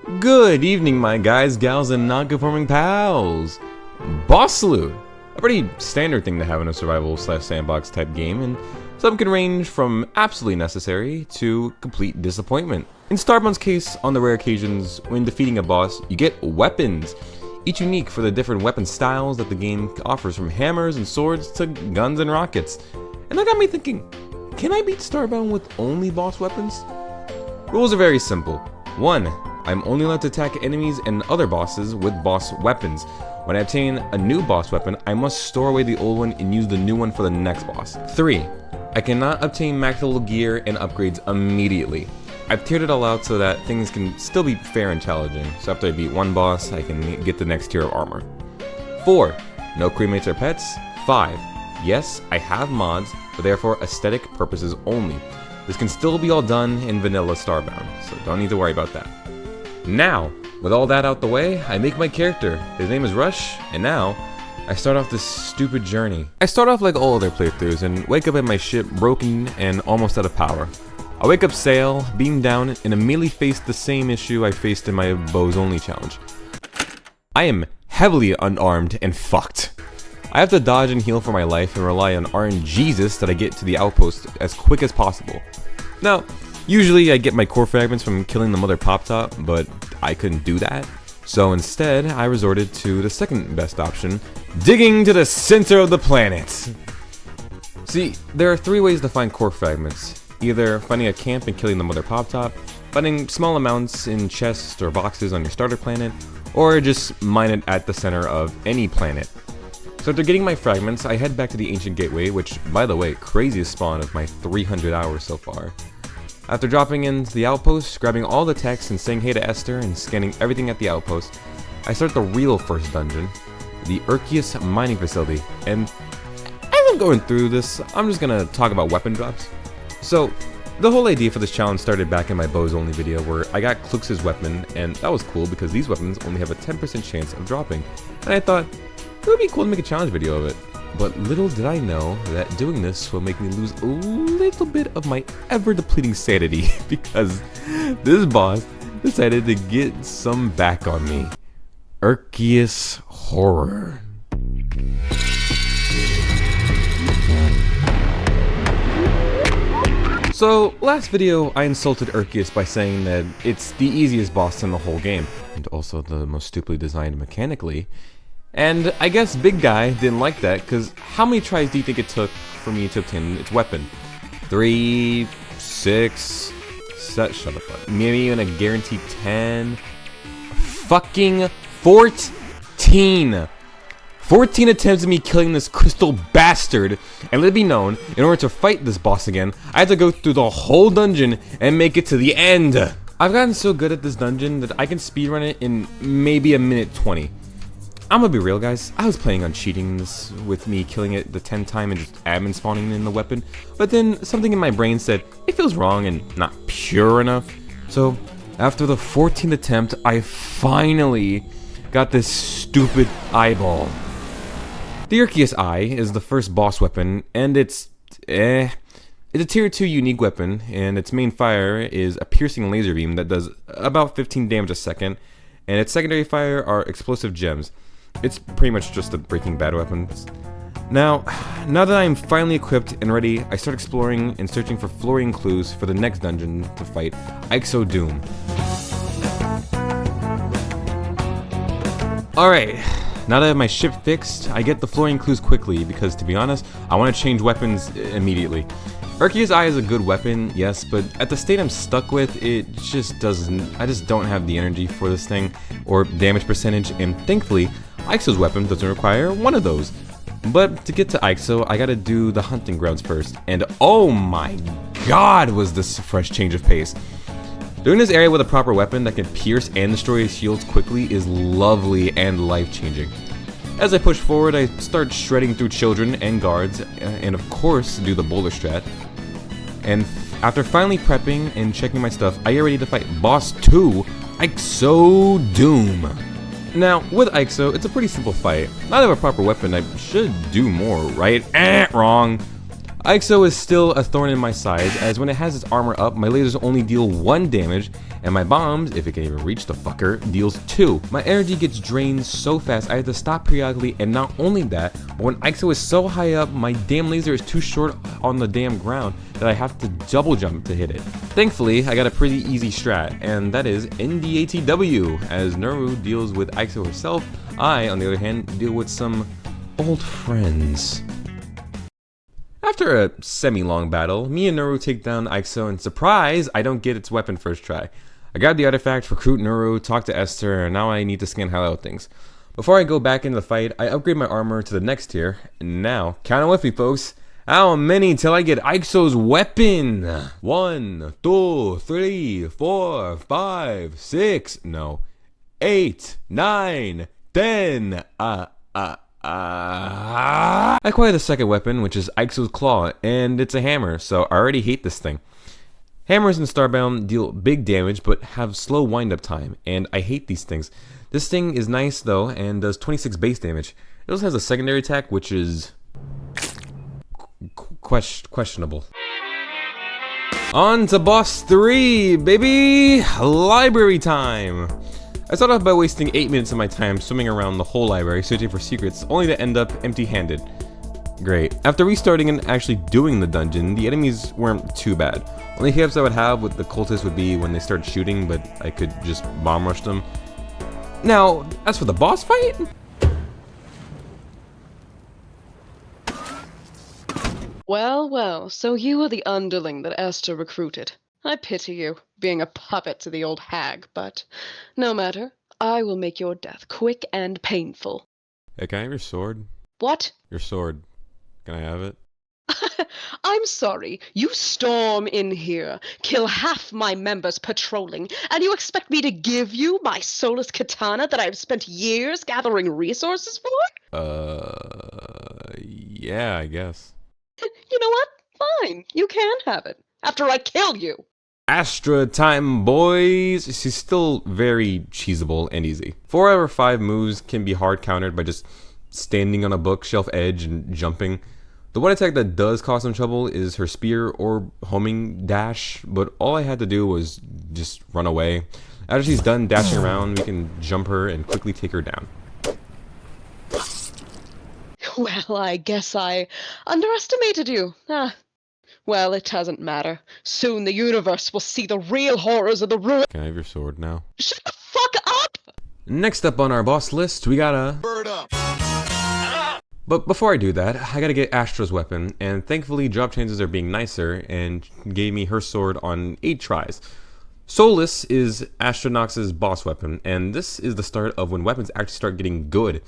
Good evening, my guys, gals, and non-conforming pals. Boss loot, a pretty standard thing to have in a survival/sandbox type game, and some can range from absolutely necessary to complete disappointment. In Starbound's case, on the rare occasions when defeating a boss, you get weapons, each unique for the different weapon styles that the game offers, from hammers and swords to guns and rockets. And that got me thinking, can I beat Starbound with only boss weapons? Rules are very simple. 1. I'm only allowed to attack enemies and other bosses with boss weapons. When I obtain a new boss weapon, I must store away the old one and use the new one for the next boss. 3. I cannot obtain max level gear and upgrades immediately. I've tiered it all out so that things can still be fair and challenging, so after I beat one boss, I can get the next tier of armor. 4. No crewmates or pets. 5. Yes, I have mods, but therefore aesthetic purposes only. This can still be all done in vanilla Starbound, so don't need to worry about that. Now, with all that out the way, I make my character. His name is Rush, and now, I start off this stupid journey. I start off like all other playthroughs and wake up at my ship broken and almost out of power. I wake up sail, beam down, and immediately face the same issue I faced in my bows only challenge. I am heavily unarmed and fucked. I have to dodge and heal for my life and rely on RNJESUS that I get to the outpost as quick as possible. Now, usually I get my core fragments from killing the mother pop-top, but I couldn't do that. So instead, I resorted to the second best option, digging to the center of the planet. See, there are 3 ways to find core fragments. Either finding a camp and killing the mother pop-top, finding small amounts in chests or boxes on your starter planet, or just mine it at the center of any planet. So after getting my fragments, I head back to the ancient gateway, which, by the way, craziest spawn of my 300 hours so far. After dropping into the outpost, grabbing all the text and saying hey to Esther and scanning everything at the outpost, I start the real first dungeon, the RNJESUS mining facility. And as I'm going through this, I'm just gonna talk about weapon drops. So, the whole idea for this challenge started back in my bows only video where I got Clux's weapon, and that was cool because these weapons only have a 10% chance of dropping. And I thought, it would be cool to make a challenge video of it. But little did I know that doing this will make me lose a little bit of my ever-depleting sanity because this boss decided to get some back on me. RNJESUS Horror. So, last video I insulted RNJESUS by saying that it's the easiest boss in the whole game, and also the most stupidly designed mechanically. And I guess Big Guy didn't like that, because how many tries do you think it took for me to obtain its weapon? 3, 6, shut the fuck. Maybe even a guaranteed 10. Fucking 14! 14 attempts at me killing this crystal bastard, and let it be known, in order to fight this boss again, I had to go through the whole dungeon and make it to the end. I've gotten so good at this dungeon that I can speedrun it in maybe a minute 20. I'm gonna be real, guys, I was planning on cheating this with me killing it the 10th time and just admin spawning in the weapon, but then something in my brain said it feels wrong and not pure enough. So, after the 14th attempt, I finally got this stupid eyeball. The RNJESUS Eye is the first boss weapon, and it's a tier 2 unique weapon, and its main fire is a piercing laser beam that does about 15 damage a second, and its secondary fire are explosive gems. It's pretty much just a Breaking Bad weapon. Now that I'm finally equipped and ready, I start exploring and searching for fluorine clues for the next dungeon to fight Ixodoom. Alright, now that I have my ship fixed, I get the fluorine clues quickly because, to be honest, I want to change weapons immediately. RNJESUS Eye is a good weapon, yes, but at the state I'm stuck with, it just doesn't, I just don't have the energy for this thing, or damage percentage, and thankfully, Ixo's weapon doesn't require one of those. But to get to Ixo, I gotta do the hunting grounds first, and oh my god was this a fresh change of pace. Doing this area with a proper weapon that can pierce and destroy shields quickly is lovely and life-changing. As I push forward, I start shredding through children and guards, and of course, do the boulder strat. And after finally prepping and checking my stuff, I get ready to fight Boss 2, Ixodoom. Now, with Ixo, it's a pretty simple fight. Now that I have a proper weapon, I should do more, right? Wrong. Ixo is still a thorn in my side, as when it has its armor up, my lasers only deal 1 damage, and my bombs, if it can even reach the fucker, deals 2. My energy gets drained so fast I have to stop periodically, and not only that, but when Ixo is so high up, my damn laser is too short on the damn ground that I have to double jump to hit it. Thankfully, I got a pretty easy strat, and that is NDATW. As Nuru deals with Ixo herself, I, on the other hand, deal with some old friends. After a semi-long battle, me and Nuru take down Ixo, and surprise, I don't get its weapon first try. I grab the artifact, recruit Nuru, talk to Esther, and now I need to scan highlight things. Before I go back into the fight, I upgrade my armor to the next tier, and now, count it with me folks, how many till I get Ixo's weapon? 1, 2, 3, 4, 5, 6, no, 8, 9, 10, I acquire the second weapon, which is Ixo's Claw, and it's a hammer, so I already hate this thing. Hammers in Starbound deal big damage, but have slow wind-up time, and I hate these things. This thing is nice, though, and does 26 base damage. It also has a secondary attack, which is questionable. On to boss 3, baby! Library time! I start off by wasting 8 minutes of my time swimming around the whole library searching for secrets, only to end up empty-handed. Great. After restarting and actually doing the dungeon, the enemies weren't too bad. Only hiccups I would have with the cultists would be when they started shooting, but I could just bomb rush them. Now, as for the boss fight? Well, well, so you were the underling that Esther recruited. I pity you, being a puppet to the old hag, but no matter. I will make your death quick and painful. Hey, can I have your sword? What? Your sword. Can I have it? I'm sorry. You storm in here, kill half my members patrolling, and you expect me to give you my soulless katana that I've spent years gathering resources for? Yeah, I guess. You know what? Fine. You can have it. After I kill you. Astra time, boys! She's still very cheesable and easy. 4 out of 5 moves can be hard countered by just standing on a bookshelf edge and jumping. The one attack that does cause some trouble is her spear or homing dash, but all I had to do was just run away. After she's done dashing around, we can jump her and quickly take her down. Well, I guess I underestimated you. Well, it doesn't matter. Soon the universe will see the real horrors of the ruin. Can I have your sword now? Shut the fuck up! Next up on our boss list, we gotta... Bird up! But before I do that, I gotta get Astra's weapon, and thankfully drop chances are being nicer, and gave me her sword on 8 tries. Soulless is Asra Nox's boss weapon, and this is the start of when weapons actually start getting good.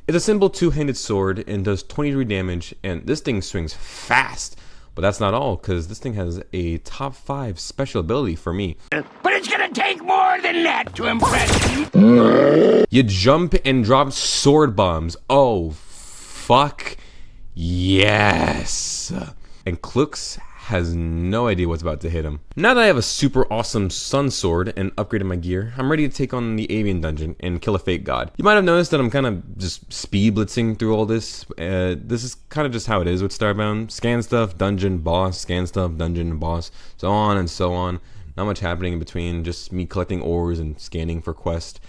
It's a simple 2-handed sword and does 23 damage, and this thing swings fast. But that's not all, because this thing has a top 5 special ability for me. But it's gonna take more than that to impress me. You jump and drop sword bombs. Oh, fuck yes. And Clux has no idea what's about to hit him. Now that I have a super awesome sun sword and upgraded my gear, I'm ready to take on the avian dungeon and kill a fake god. You might have noticed that I'm kind of just speed blitzing through all this. This is kind of just how it is with Starbound. Scan stuff, dungeon, boss, scan stuff, dungeon, boss, so on and so on. Not much happening in between, just me collecting ores and scanning for quest.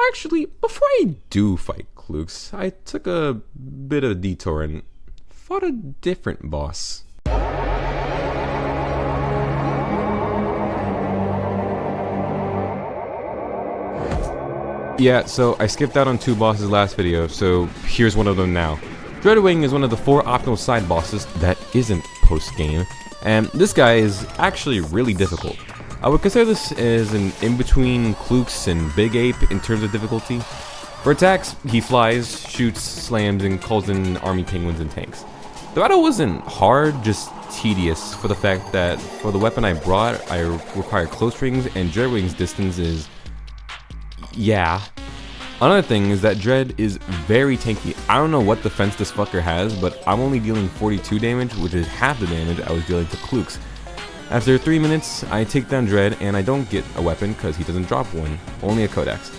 Actually, before I do fight Clux, I took a bit of a detour and fought a different boss. Yeah, so I skipped out on 2 bosses last video, so here's one of them now. Dreadwing is one of the 4 optional side bosses that isn't post-game, and this guy is actually really difficult. I would consider this as an in-between Clux and Big Ape in terms of difficulty. For attacks, he flies, shoots, slams, and calls in army penguins and tanks. The battle wasn't hard, just tedious for the fact that for the weapon I brought, I require close range, and Dreadwing's distance is... yeah. Another thing is that Dread is very tanky. I don't know what defense this fucker has, but I'm only dealing 42 damage, which is half the damage I was dealing to Clux. After 3 minutes, I take down Dread, and I don't get a weapon because he doesn't drop one, only a codex.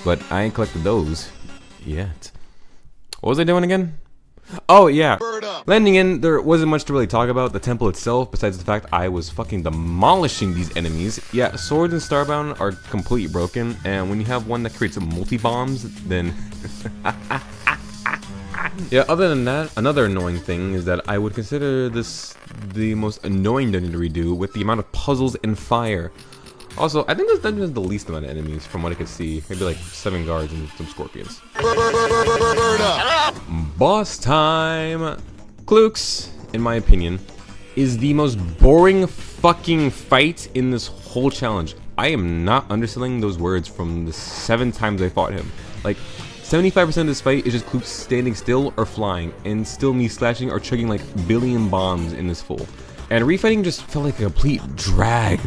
But I ain't collected those yet. What was I doing again? Oh yeah, landing in, there wasn't much to really talk about the temple itself, besides the fact I was fucking demolishing these enemies. Yeah, swords in Starbound are completely broken, and when you have one that creates multi-bombs, then... Yeah, other than that, another annoying thing is that I would consider this the most annoying dungeon to redo with the amount of puzzles and fire. Also, I think this dungeon has the least amount of enemies from what I could see. Maybe like 7 guards and some scorpions. Boss time! Clux, in my opinion, is the most boring fucking fight in this whole challenge. I am not underselling those words from the 7 times I fought him. Like, 75% of this fight is just Clux standing still or flying, and still me slashing or chugging like billion bombs in this fool. And refighting just felt like a complete drag.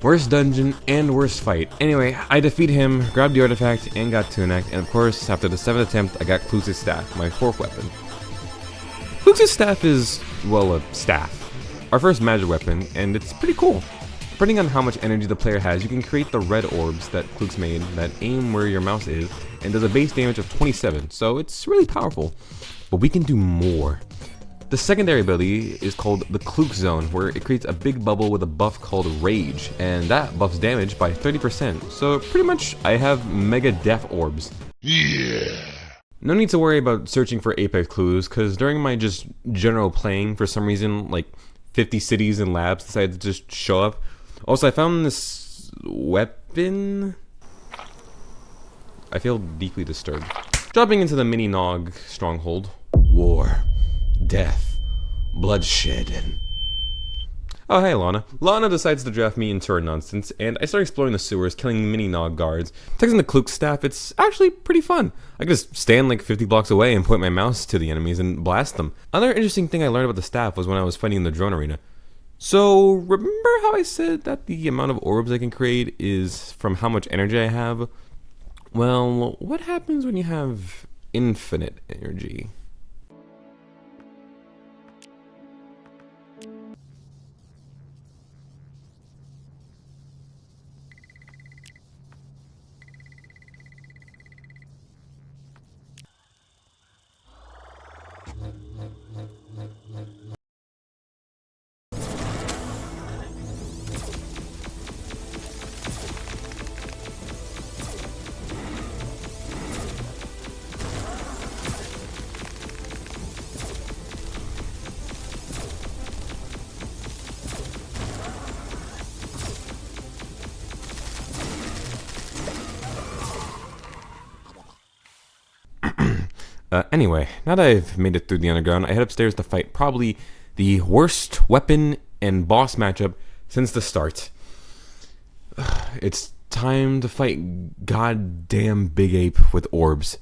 Worst dungeon and worst fight. Anyway, I defeat him, grabbed the artifact, and got Tunac, and of course, after the 7th attempt, I got Clux's staff, my 4th weapon. Clux's staff is, well, a staff. Our first magic weapon, and it's pretty cool. Depending on how much energy the player has, you can create the red orbs that Clux made that aim where your mouse is, and does a base damage of 27, so it's really powerful. But we can do more. The secondary ability is called the Clux Zone, where it creates a big bubble with a buff called Rage, and that buffs damage by 30%, so pretty much I have mega death orbs. Yeah. No need to worry about searching for apex clues, because during my just general playing, for some reason, like 50 cities and labs decided to just show up. Also, I found this weapon. I feel deeply disturbed. Dropping into the mini Nog stronghold. War. Death, bloodshed, and... Oh hey Lana. Lana decides to draft me in turret nonsense, and I start exploring the sewers, killing mini Nog guards. Texting the Clux staff, it's actually pretty fun. I can just stand like 50 blocks away and point my mouse to the enemies and blast them. Another interesting thing I learned about the staff was when I was fighting in the drone arena. So, remember how I said that the amount of orbs I can create is from how much energy I have? Well, what happens when you have infinite energy? Anyway, now that I've made it through the underground, I head upstairs to fight probably the worst weapon and boss matchup since the start. It's time to fight goddamn Big Ape with orbs.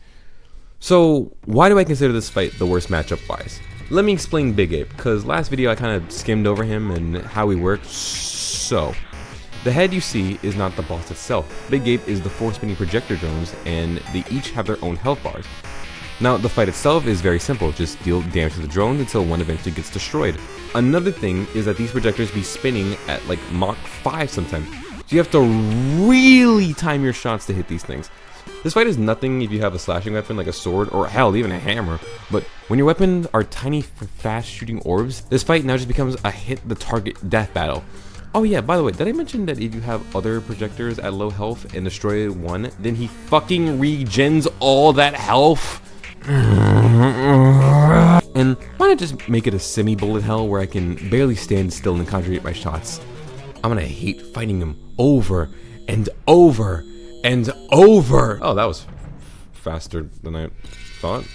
So, why do I consider this fight the worst matchup-wise? Let me explain Big Ape, because last video I kind of skimmed over him and how he works. So, the head you see is not the boss itself. Big Ape is the 4 spinning projector drones, and they each have their own health bars. Now, the fight itself is very simple, just deal damage to the drones until one eventually gets destroyed. Another thing is that these projectors be spinning at like Mach 5 sometimes, so you have to really time your shots to hit these things. This fight is nothing if you have a slashing weapon like a sword, or hell, even a hammer, but when your weapons are tiny, fast shooting orbs, this fight now just becomes a hit the target death battle. Oh yeah, by the way, did I mention that if you have other projectors at low health and destroy one, then he fucking regens all that health? And why not just make it a semi-bullet hell where I can barely stand still and conjugate my shots? I'm gonna hate fighting him over and over and over. Oh, that was faster than I thought.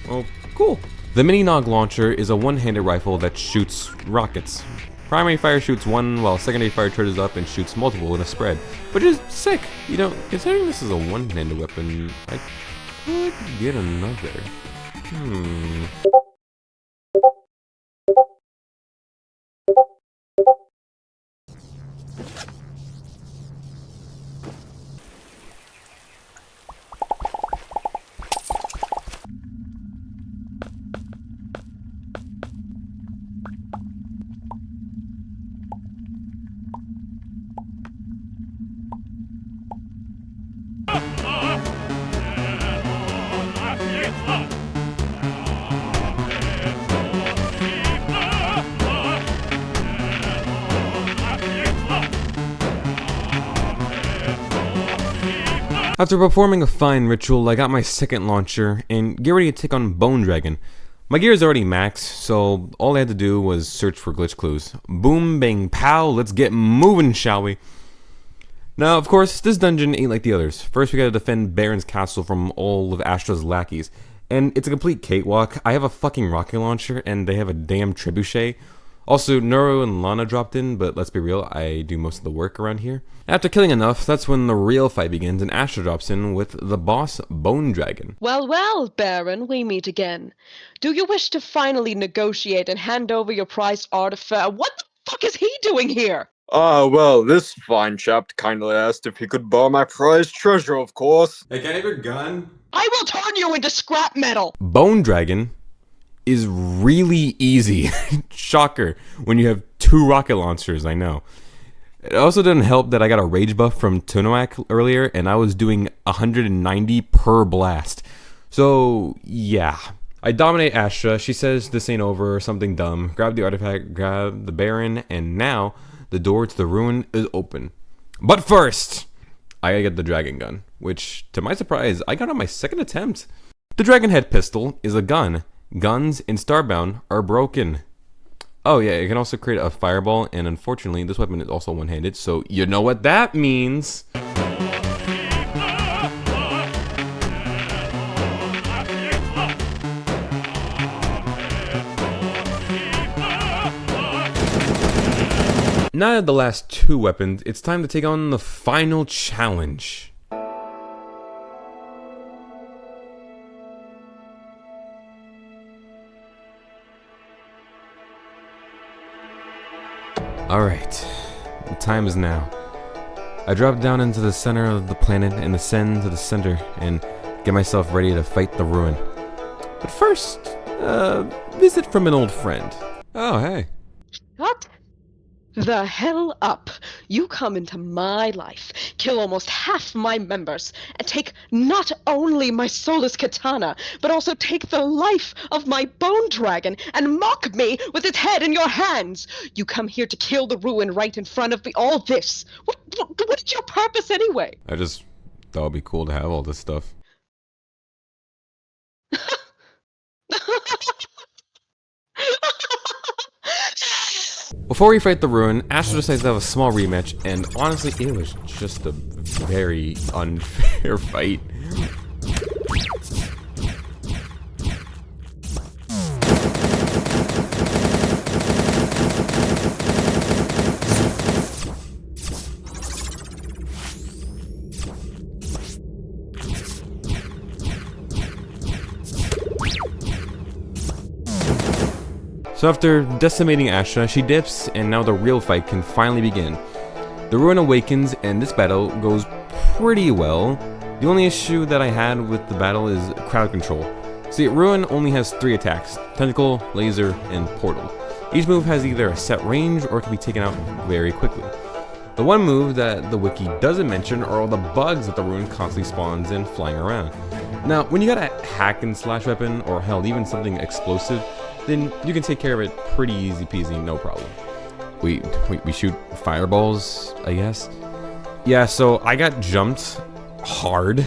Oh, cool. The Mini Nog launcher is a one-handed rifle that shoots rockets. Primary fire shoots one, while secondary fire charges up and shoots multiple in a spread, which is sick. You know, considering this is a one-handed weapon, I could get another. After performing a fine ritual, I got my second launcher and get ready to take on Bone Dragon. My gear is already maxed, so all I had to do was search for glitch clues. Boom, bang, pow, let's get moving, shall we? Now, of course, this dungeon ain't like the others. First, we gotta defend Baron's castle from all of Astra's lackeys. And it's a complete cakewalk. I have a fucking rocket launcher, and they have a damn trebuchet. Also, Nero and Lana dropped in, but let's be real, I do most of the work around here. After killing enough, that's when the real fight begins, and Astra drops in with the boss, Bone Dragon. Well, well, Baron, we meet again. Do you wish to finally negotiate and hand over your prized artifact? What the fuck is he doing here? Well, this fine chap kindly asked if he could borrow my prized treasure, of course. Hey, can I have your gun? I will turn you into scrap metal! Bone Dragon is really easy. Shocker, when you have 2 rocket launchers, I know. It also didn't help that I got a rage buff from Tunoak earlier, and I was doing 190 per blast. So, yeah. I dominate Astra, she says this ain't over or something dumb, grab the artifact, grab the Baron, and now the door to the ruin is open. But first, I gotta get the dragon gun, which, to my surprise, I got on my second attempt. The dragon head pistol is a gun. Guns in Starbound are broken. Oh yeah, it can also create a fireball, and unfortunately, this weapon is also one-handed, so you know what that means. Now that the last 2 weapons, it's time to take on the final challenge. Alright, the time is now. I drop down into the center of the planet and ascend to the center and get myself ready to fight the ruin. But first, visit from an old friend. Oh, hey. Shut the hell up. You come into my life, kill almost half my members, and take not only my soulless katana, but also take the life of my bone dragon and mock me with its head in your hands. You come here to kill the ruin right in front of me. All this. What is your purpose anyway? I just thought it'd be cool to have all this stuff. Before we fight the ruin, Astra decides to have a small rematch, and honestly, it was just a very unfair fight. So after decimating Astra, she dips, and now the real fight can finally begin. The ruin awakens, and this battle goes pretty well. The only issue that I had with the battle is crowd control. See, ruin only has 3 attacks: tentacle, laser, and portal. Each move has either a set range or can be taken out very quickly. The one move that the wiki doesn't mention are all the bugs that the ruin constantly spawns in flying around. Now, when you got a hack and slash weapon, or hell, even something explosive, then you can take care of it pretty easy peasy, no problem. We shoot fireballs, I guess? Yeah, so I got jumped hard,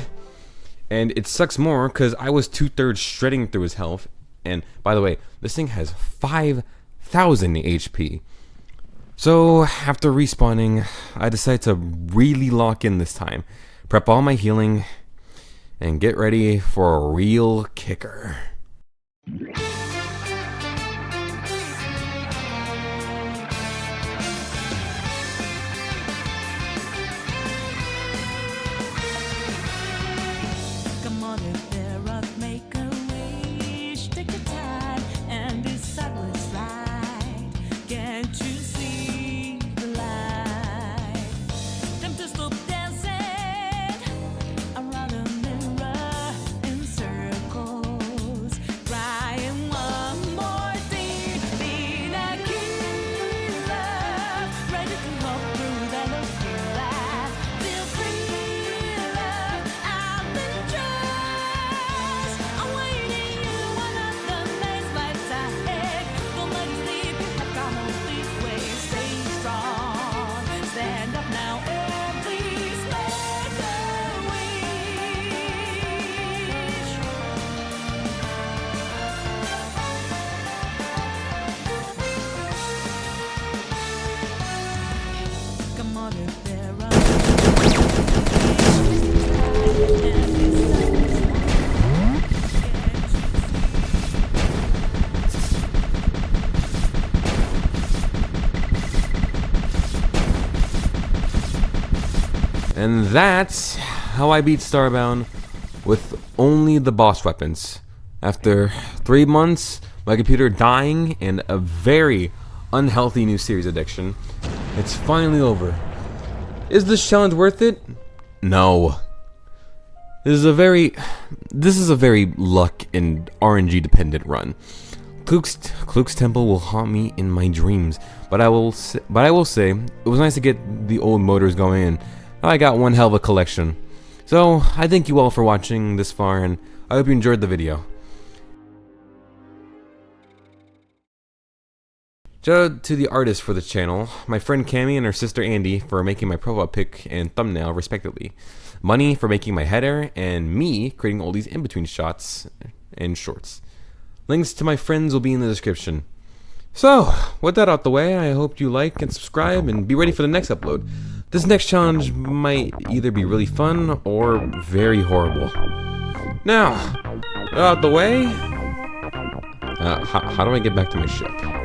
and it sucks more because I was 2/3 shredding through his health, and by the way, this thing has 5,000 HP. So after respawning, I decided to really lock in this time, prep all my healing, and get ready for a real kicker. And that's how I beat Starbound with only the boss weapons. After 3 months, my computer dying, and a very unhealthy new series addiction, it's finally over. Is this challenge worth it? No. This is a very luck and RNG dependent run. Clux Temple will haunt me in my dreams, but I will say it was nice to get the old motors going, and I got one hell of a collection. So I thank you all for watching this far, and I hope you enjoyed the video. Shout out to the artists for the channel, my friend Cammy and her sister Andy for making my profile pic and thumbnail respectively, Money for making my header, and me creating all these in-between shots and shorts. Links to my friends will be in the description. So, with that out the way, I hope you like and subscribe and be ready for the next upload. This next challenge might either be really fun or very horrible. Now, out the way, how do I get back to my ship?